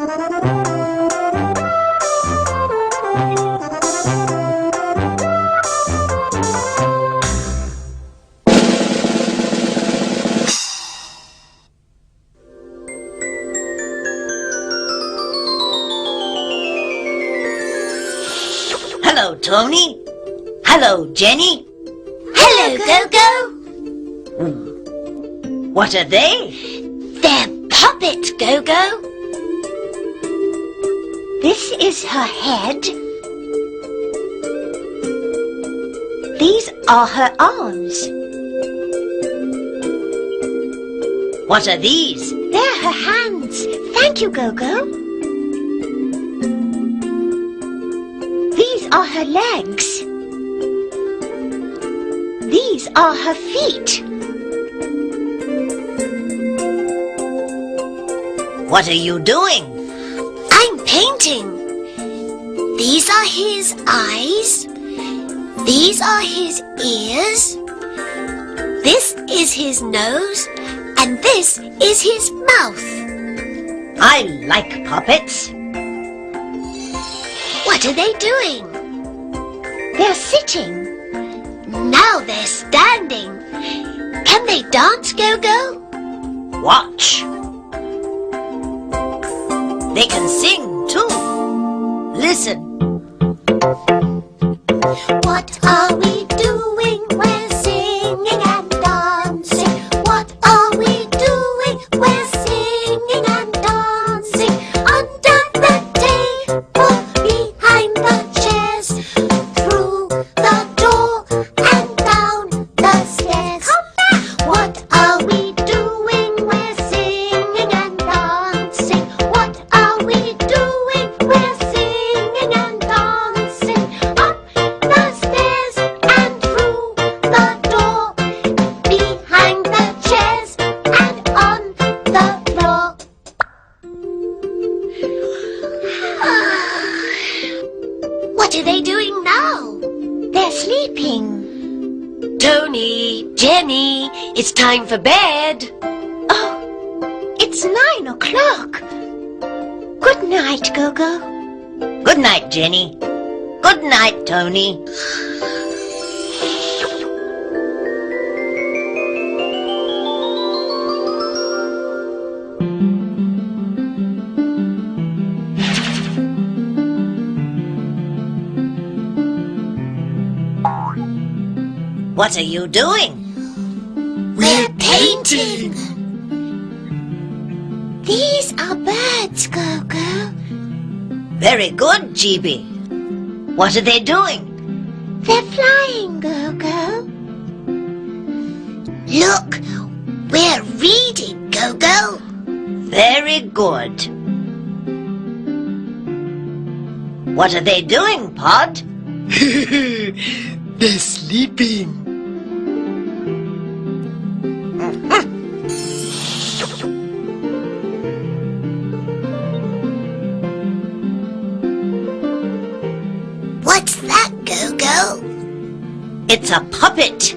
Hello, Tony. Hello, Jenny. Hello, Gogo. What are they? They're puppets, Gogo. This is her head. These are her arms. What are these? They're her hands. Thank you, Gogo. These are her legs. These are her feet. What are you doing? I'm painting. These are his eyes. These are his ears. This is his nose. And this is his mouth. I like puppets. What are they doing? They're sitting. Now they're standing. Can they dance, Gogo? Watch. They can sing too. Listen. What are we doing? We're singing and dancing. What are we doing? We're singing and dancing. Under the table, behind the chairs, through the door and down the stairs. What are we doing? We're singing and dancing. What are we doing? We're singing and dancing. Up the stairs and through the door, behind the chairs and on the floor. What are they doing now? They're sleeping. Tony, Jenny, it's time for bed. Oh, it's 9 o'clock. Good night, Gogo. Good night, Jenny. Good night, Tony. What are you doing? We're painting. These are birds, Gogo. Very good, GB. What are they doing? They're flying, Gogo. Look, we're reading, Gogo. Very good. What are they doing, Pod? They're sleeping. What's that, Gogo? It's a puppet.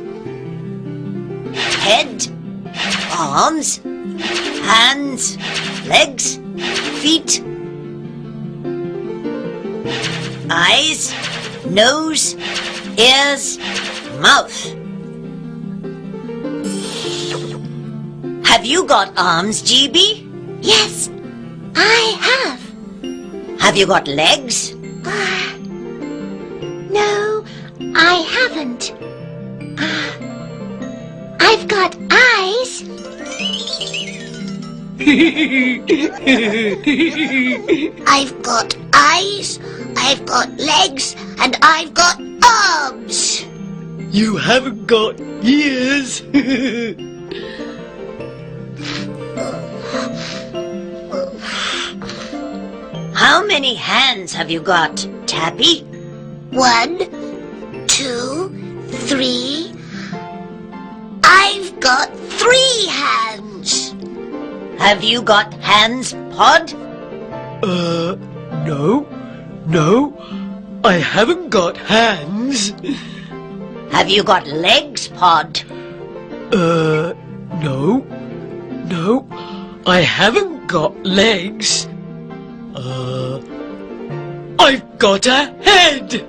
Head, arms, hands, legs, feet, eyes, nose, ears, mouth. Have you got arms, GB? Yes, I have. Have you got legs? No, I haven't. I've got eyes. I've got eyes, I've got legs, and I've got arms. You haven't got ears. How many hands have you got, Tappy? 1, 2, 3. I've got 3 hands. Have you got hands, Pod? No, I haven't got hands. Have you got legs, Pod? No, I haven't got legs. I've got a head!